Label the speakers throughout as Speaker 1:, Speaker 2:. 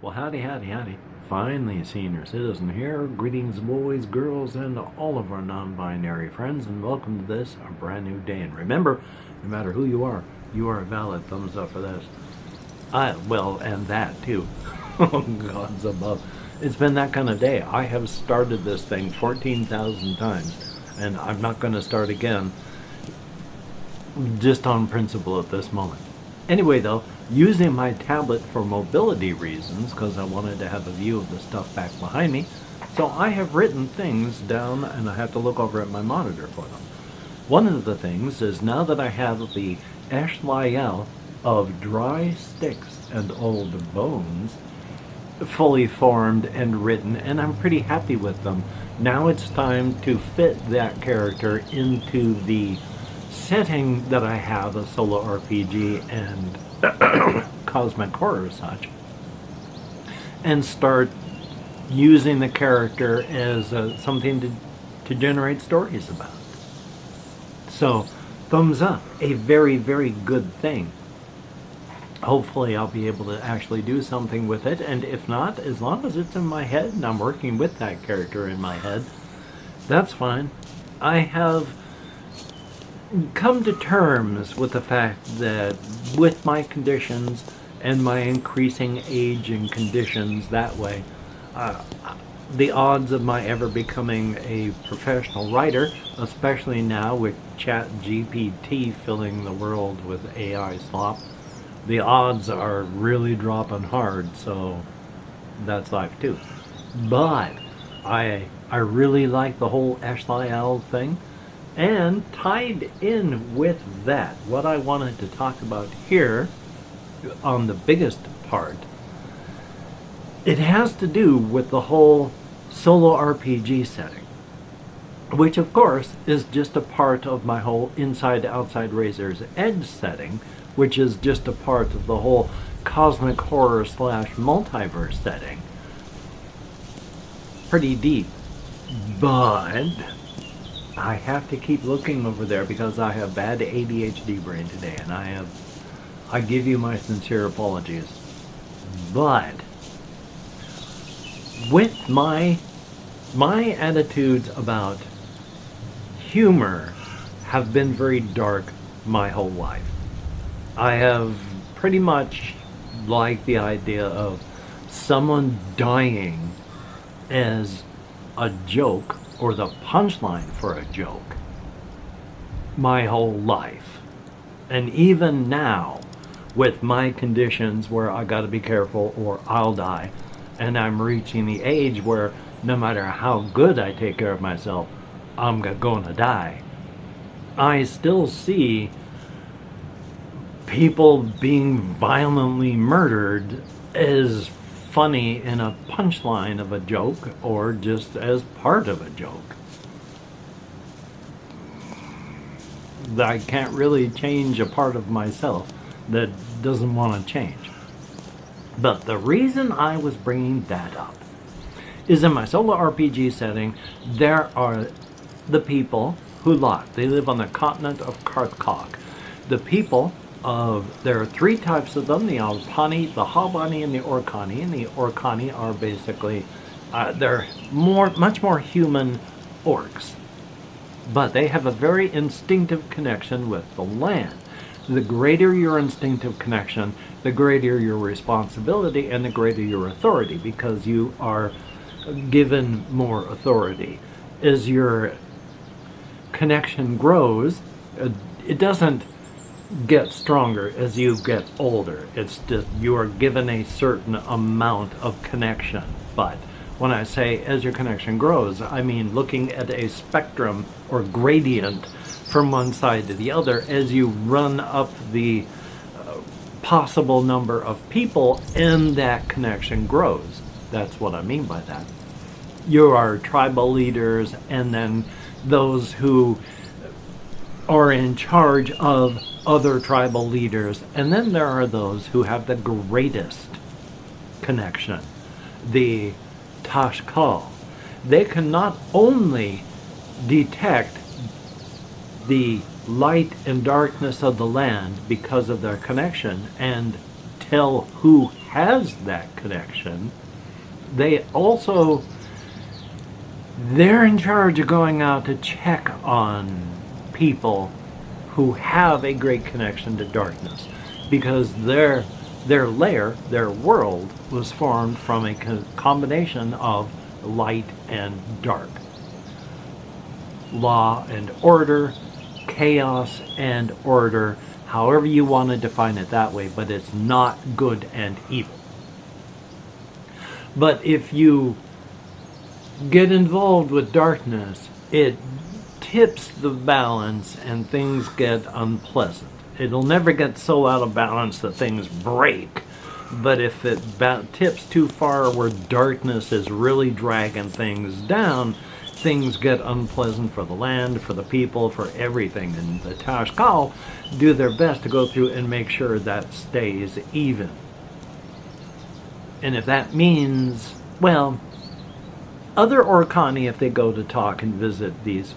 Speaker 1: Well, howdy, howdy, howdy. Finally, senior citizen here. Greetings, boys, girls, and all of our non-binary friends, and welcome to this, a brand new day. And remember, no matter who you are a valid thumbs up for this. Well, and that too. Oh, gods above. It's been that kind of day. I have started this thing 14,000 times, and I'm not going to start again just on principle at this moment. Anyway, though, using my tablet for mobility reasons, because I wanted to have a view of the stuff back behind me, so I have written things down and I have to look over at my monitor for them. One of the things is, now that I have the Ashlyel of dry sticks and old bones fully formed and written, and I'm pretty happy with them, now it's time to fit that character into the setting that I have, a solo RPG and cosmic horror such, and start using the character as something to generate stories about. So, thumbs up, a very, very good thing. Hopefully I'll be able to actually do something with it, and if not, as long as it's in my head and I'm working with that character in my head, that's fine. I have come to terms with the fact that with my conditions and my increasing age and conditions that way, the odds of my ever becoming a professional writer, especially now with ChatGPT filling the world with AI slop, the odds are really dropping hard, so that's life too. But I really like the whole Ashlyel thing. And tied in with that, what I wanted to talk about here, on the biggest part, it has to do with the whole solo RPG setting, which of course is just a part of my whole inside-outside Razor's Edge setting, which is just a part of the whole cosmic horror / multiverse setting. Pretty deep. But I have to keep looking over there because I have bad ADHD brain today, and I give you my sincere apologies. But with my attitudes about humor have been very dark my whole life. I have pretty much liked the idea of someone dying as a joke, or the punchline for a joke, my whole life. And even now, with my conditions where I gotta be careful or I'll die, and I'm reaching the age where no matter how good I take care of myself, I'm gonna die, I still see people being violently murdered as funny in a punchline of a joke, or just as part of a joke. I can't really change a part of myself that doesn't want to change. But the reason I was bringing that up is, in my solo RPG setting, there are the people who they live on the continent of Karthkok. The people there are three types of them: the Alpani, the Habani, and the Orkani. And the Orkani are basically, they're much more human orcs, but they have a very instinctive connection with the land. The greater your instinctive connection, the greater your responsibility and the greater your authority, because you are given more authority. As your connection grows, it doesn't get stronger as you get older. It's just you are given a certain amount of connection. But when I say as your connection grows, I mean looking at a spectrum or gradient from one side to the other. As you run up the possible number of people, and that connection grows. That's what I mean by that. You are tribal leaders, and then those who are in charge of other tribal leaders, and then there are those who have the greatest connection, the Tashkal. They can not only detect the light and darkness of the land because of their connection and tell who has that connection, they're in charge of going out to check on people who have a great connection to darkness, because their world was formed from a combination of light and dark, law and order, chaos and order, however you want to define it that way, but it's not good and evil. But if you get involved with darkness, it tips the balance and things get unpleasant. It'll never get so out of balance that things break, but if it tips too far where darkness is really dragging things down, things get unpleasant for the land, for the people, for everything. And the Tashkal do their best to go through and make sure that stays even. And if that means, well, other Orkani, if they go to talk and visit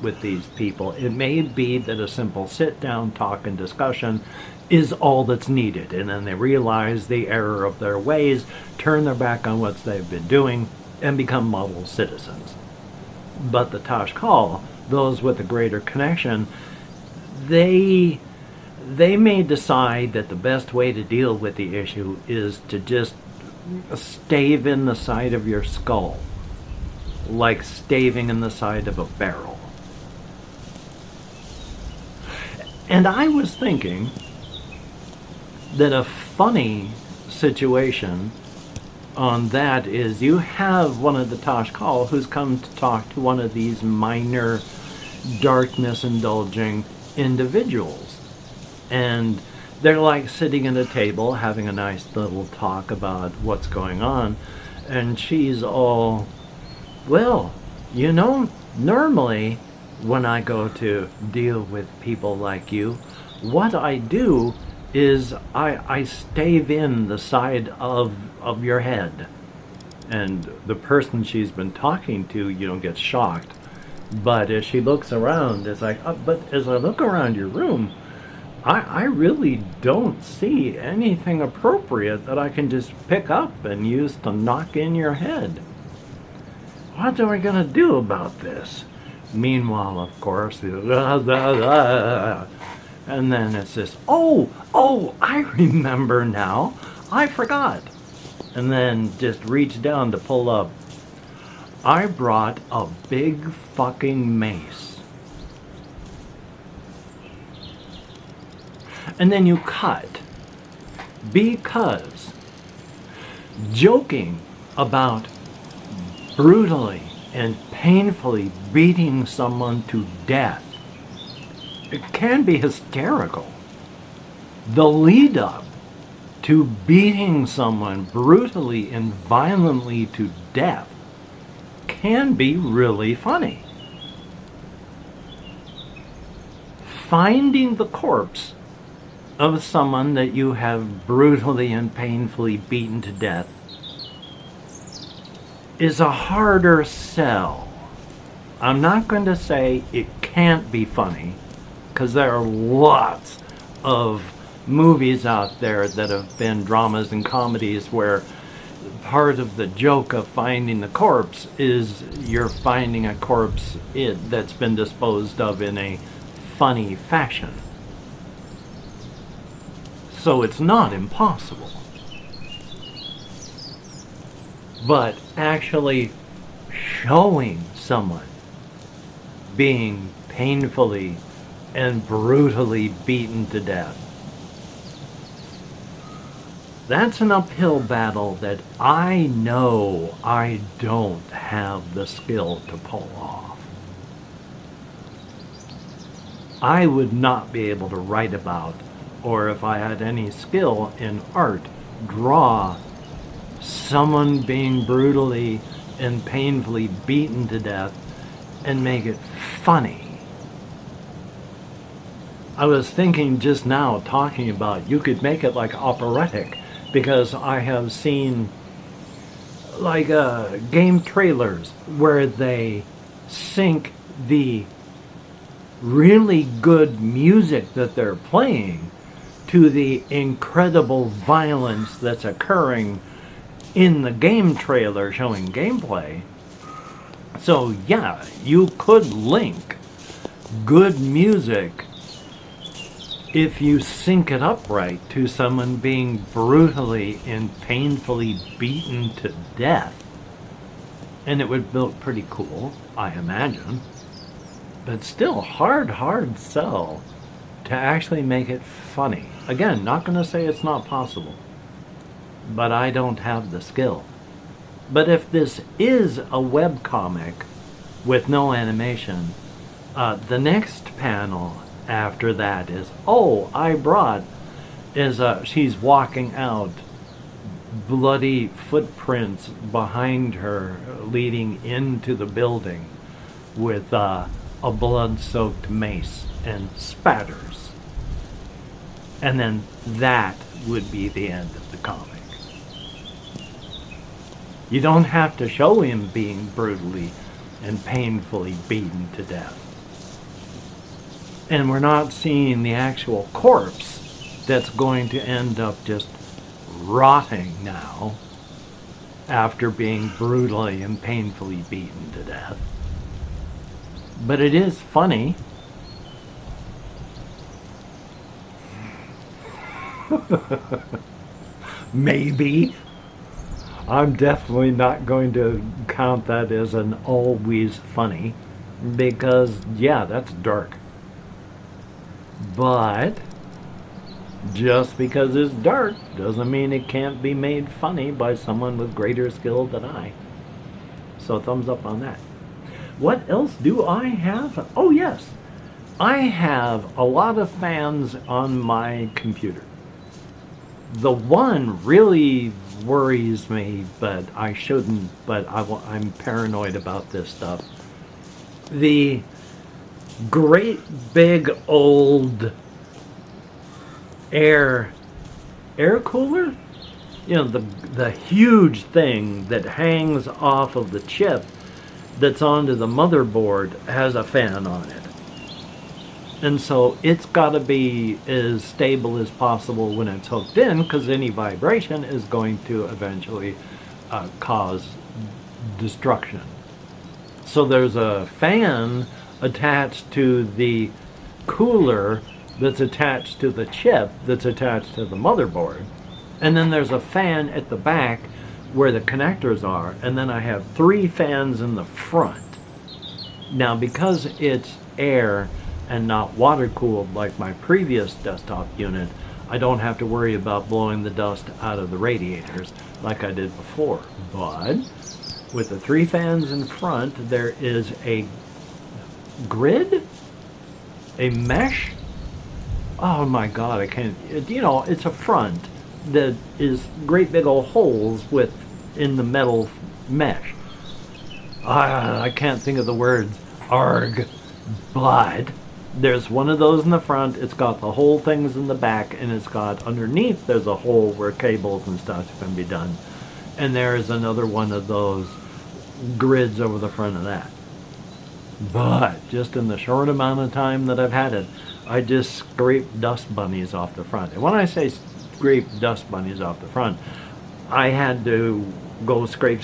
Speaker 1: with these people, it may be that a simple sit-down talk and discussion is all that's needed. And then they realize the error of their ways, turn their back on what they've been doing, and become model citizens. But the Tashkal, those with a greater connection, they may decide that the best way to deal with the issue is to just stave in the side of your skull, like staving in the side of a barrel. And I was thinking that a funny situation on that is you have one of the Tashkal who's come to talk to one of these minor darkness indulging individuals, and they're like sitting at a table having a nice little talk about what's going on, and she's all, well, you know, normally when I go to deal with people like you, what I do is I stave in the side of your head. And the person she's been talking to, gets shocked. But as she looks around, it's like, but as I look around your room, I really don't see anything appropriate that I can just pick up and use to knock in your head. What are we going to do about this? Meanwhile, of course, and then it's this, oh, I remember now. I forgot. And then just reach down to pull up. I brought a big fucking mace. And then you cut. Because joking about brutally and painfully beating someone to death, it can be hysterical. The lead up to beating someone brutally and violently to death can be really funny. Finding the corpse of someone that you have brutally and painfully beaten to death is a harder sell. I'm not going to say it can't be funny, because there are lots of movies out there that have been dramas and comedies where part of the joke of finding the corpse is you're finding a corpse that's been disposed of in a funny fashion. So it's not impossible. But actually showing someone being painfully and brutally beaten to death, that's an uphill battle that I know I don't have the skill to pull off. I would not be able to write about, or if I had any skill in art, draw someone being brutally and painfully beaten to death and make it funny. I was thinking just now, talking about, you could make it like operatic, because I have seen like game trailers where they sync the really good music that they're playing to the incredible violence that's occurring in the game trailer showing gameplay. So yeah, you could link good music, if you sync it up right, to someone being brutally and painfully beaten to death. And it would look pretty cool, I imagine. But still, hard sell to actually make it funny. Again, not going to say it's not possible, but I don't have the skill. But if this is a webcomic with no animation, the next panel after that is, she's walking out, bloody footprints behind her leading into the building with a blood-soaked mace and spatters. And then that would be the end of the comic. You don't have to show him being brutally and painfully beaten to death. And we're not seeing the actual corpse that's going to end up just rotting now after being brutally and painfully beaten to death. But it is funny. Maybe. I'm definitely not going to count that as an always funny, because yeah, that's dark. But just because it's dark doesn't mean it can't be made funny by someone with greater skill than I. So thumbs up on that. What else do I have? Oh yes, I have a lot of fans on my computer. The one really worries me, but I shouldn't, but I'm paranoid about this stuff. The great big old air cooler, you know, the huge thing that hangs off of the chip that's onto the motherboard has a fan on it. And so it's got to be as stable as possible when it's hooked in, because any vibration is going to eventually cause destruction. So there's a fan attached to the cooler that's attached to the chip that's attached to the motherboard. And then there's a fan at the back where the connectors are. And then I have 3 fans in the front. Now, because it's air and not water cooled like my previous desktop unit, I don't have to worry about blowing the dust out of the radiators like I did before. But with the 3 fans in front, there is a grid, a mesh. Oh my god, I can't, it's a front that is great big old holes in the metal mesh. I can't think of the words. Arg. But there's one of those in the front, it's got the whole things in the back, and it's got underneath, there's a hole where cables and stuff can be done. And there's another one of those grids over the front of that. But just in the short amount of time that I've had it, I just scraped dust bunnies off the front. And when I say scrape dust bunnies off the front, I had to go scrape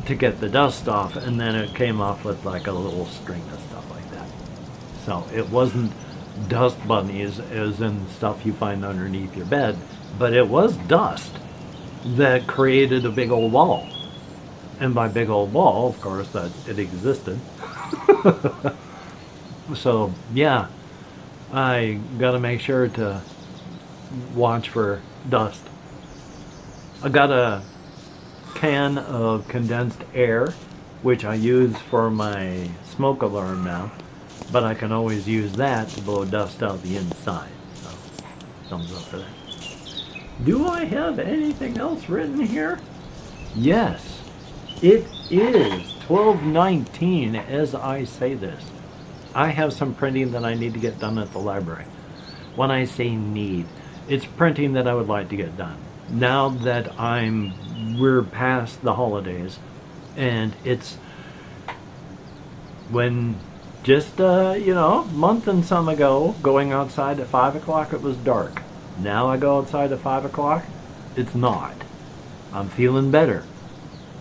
Speaker 1: to get the dust off, and then it came off with like a little string of stuff like that. So it wasn't dust bunnies as in stuff you find underneath your bed, but it was dust that created a big old wall. And by big old wall, of course, that it existed. So yeah, I gotta make sure to watch for dust. I got a can of condensed air, which I use for my smoke alarm now, but I can always use that to blow dust out the inside. So thumbs up for that. Do I have anything else written here? Yes, it is 12:19 as I say this. I have some printing that I need to get done at the library. When I say need, it's printing that I would like to get done. Now that we're past the holidays, and it's when Just, a month and some ago, going outside at 5 o'clock, it was dark. Now I go outside at 5 o'clock, it's not. I'm feeling better.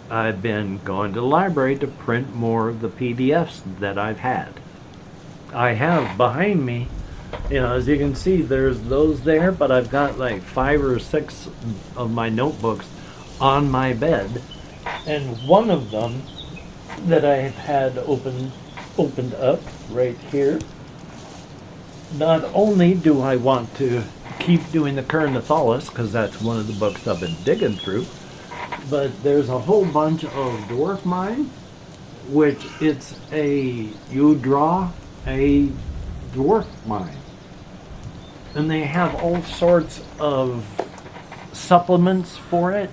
Speaker 1: I've been going to the library to print more of the PDFs that I've had. I have behind me, as you can see, there's those there, but I've got like 5 or 6 of my notebooks on my bed. And one of them that I've had opened up right here. Not only do I want to keep doing the Kernathalis, because that's one of the books I've been digging through, but there's a whole bunch of dwarf mine, which you draw a dwarf mine. And they have all sorts of supplements for it.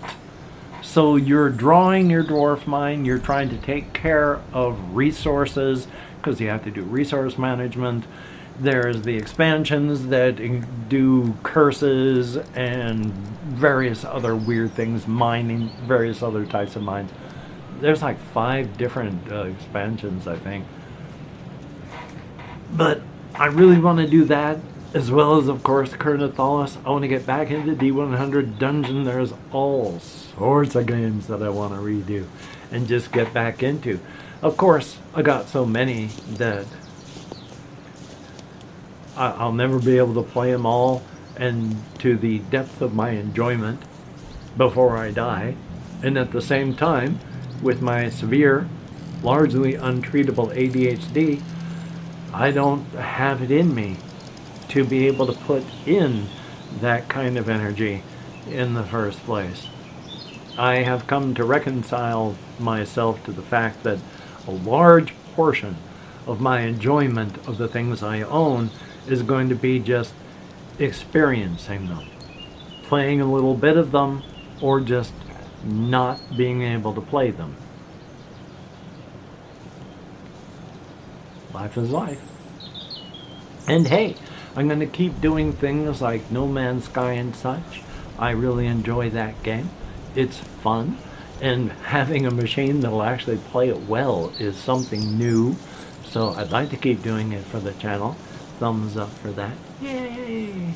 Speaker 1: So you're drawing your dwarf mine, you're trying to take care of resources, because you have to do resource management. There's the expansions that do curses and various other weird things, mining, various other types of mines. There's like 5 different expansions, I think. But I really want to do that, as well as, of course, Kernathalis. I want to get back into D100 Dungeon. There's all sorts of games that I want to redo and just get back into. Of course, I got so many that I'll never be able to play them all and to the depth of my enjoyment before I die. And at the same time, with my severe, largely untreatable ADHD, I don't have it in me to be able to put in that kind of energy in the first place. I have come to reconcile myself to the fact that a large portion of my enjoyment of the things I own is going to be just experiencing them, playing a little bit of them, or just not being able to play them. Life is life. And hey, I'm going to keep doing things like No Man's Sky and such. I really enjoy that game. It's fun. And having a machine that'll actually play it well is something new. So I'd like to keep doing it for the channel. Thumbs up for that. Yay!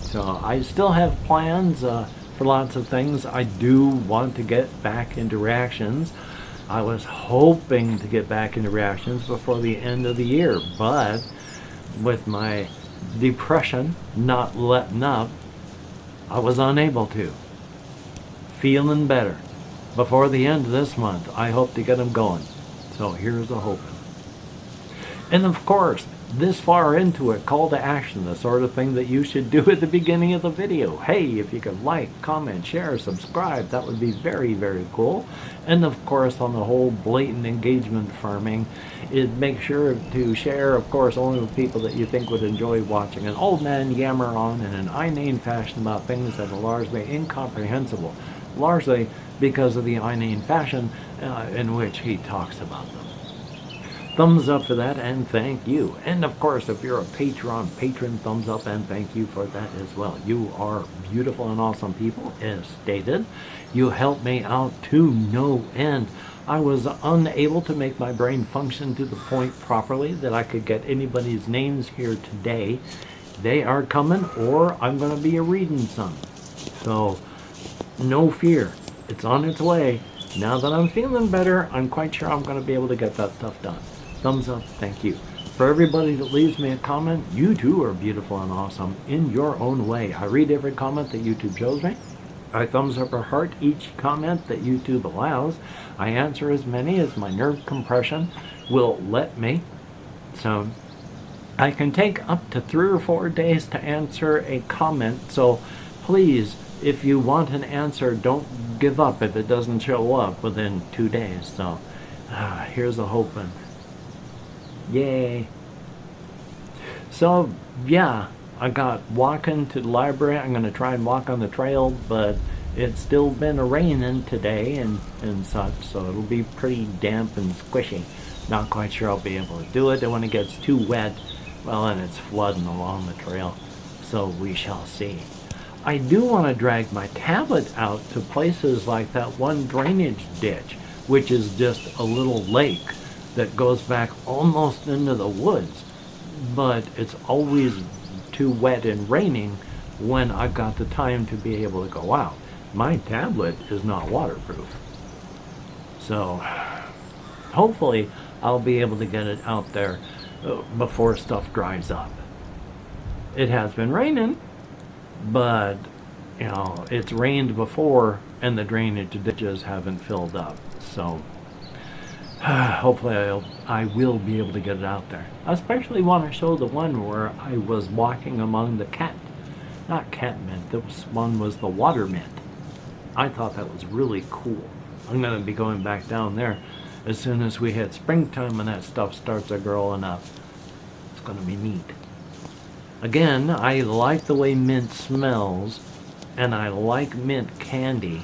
Speaker 1: So I still have plans for lots of things. I do want to get back into reactions. I was hoping to get back into reactions before the end of the year, but with my depression not letting up, I was unable to. Feeling better. Before the end of this month, I hope to get them going. So here's a hoping. And of course, this far into it, call to action, the sort of thing that you should do at the beginning of the video. Hey, if you could like, comment, share, subscribe, that would be very, very cool. And of course, on the whole blatant engagement farming, make sure to share, of course, only with people that you think would enjoy watching an old man yammer on in an inane fashion about things that are largely incomprehensible, largely because of the inane fashion in which he talks about them. Thumbs up for that, and thank you. And of course, if you're a patron, thumbs up and thank you for that as well. You are beautiful and awesome people, as stated. You help me out to no end. I was unable to make my brain function to the point properly that I could get anybody's names here today. They are coming, or I'm going to be reading some. So, no fear. It's on its way. Now that I'm feeling better, I'm quite sure I'm going to be able to get that stuff done. Thumbs up, thank you. For everybody that leaves me a comment, you too are beautiful and awesome in your own way. I read every comment that YouTube shows me. I thumbs up or heart each comment that YouTube allows. I answer as many as my nerve compression will let me. So I can take up to 3 or 4 days to answer a comment. So please, if you want an answer, don't give up if it doesn't show up within 2 days. So here's a hoping. Yay. So, yeah, I got walking to the library. I'm going to try and walk on the trail, but it's still been raining today and such, so it'll be pretty damp and squishy. Not quite sure I'll be able to do it. And when it gets too wet, well, then it's flooding along the trail. So we shall see. I do want to drag my tablet out to places like that one drainage ditch, which is just a little lake that goes back almost into the woods, but it's always too wet and raining when I've got the time to be able to go out. My tablet is not waterproof. So hopefully I'll be able to get it out there before stuff dries up. It has been raining, but it's rained before and the drainage ditches haven't filled up. So hopefully I will be able to get it out there. I especially want to show the one where I was walking among the not cat mint, this one was the water mint. I thought that was really cool. I'm going to be going back down there as soon as we hit springtime and that stuff starts growing up. It's going to be neat. Again, I like the way mint smells, and I like mint candy,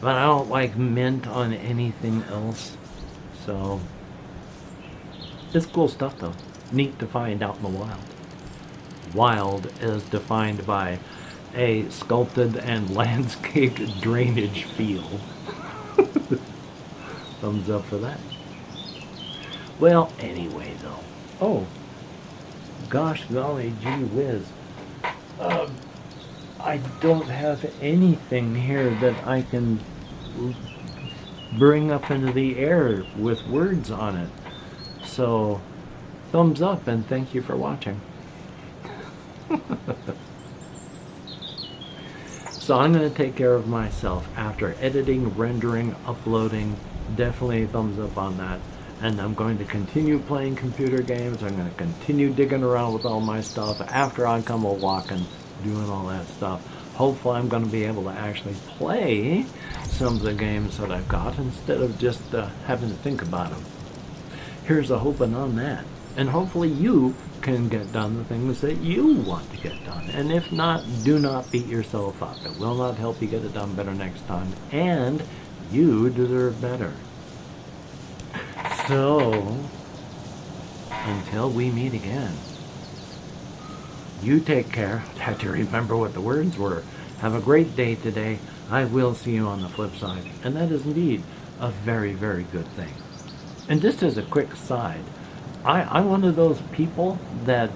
Speaker 1: but I don't like mint on anything else. So, it's cool stuff though. Neat to find out in the wild. Wild is defined by a sculpted and landscaped drainage field. Thumbs up for that. Well, anyway though. Oh, gosh golly gee whiz. I don't have anything here that I can bring up into the air with words on it. So, thumbs up and thank you for watching. So I'm going to take care of myself after editing, rendering, uploading. Definitely thumbs up on that. And I'm going to continue playing computer games. I'm going to continue digging around with all my stuff after I come a walking, doing all that stuff. Hopefully I'm going to be able to actually play some of the games that I've got instead of just having to think about them. Here's a hoping on that. And hopefully you can get done the things that you want to get done. And if not, do not beat yourself up. It will not help you get it done better next time. And you deserve better. So, until we meet again, you take care. Had to remember what the words were. Have a great day today. I will see you on the flip side. And that is indeed a very, very good thing. And just as a quick side, I'm one of those people that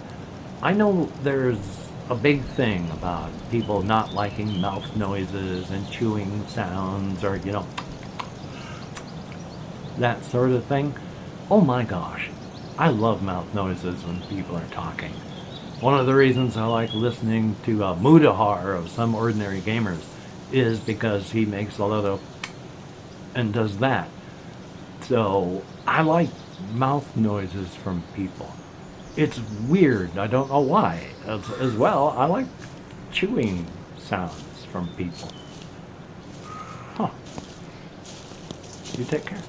Speaker 1: I know there's a big thing about people not liking mouth noises and chewing sounds or, that sort of thing. Oh my gosh, I love mouth noises when people are talking. One of the reasons I like listening to Mudahar of Some Ordinary Gamers is because he makes a lot of and does that. So I like mouth noises from people. It's weird, I don't know why. As well, I like chewing sounds from people. Huh. You take care.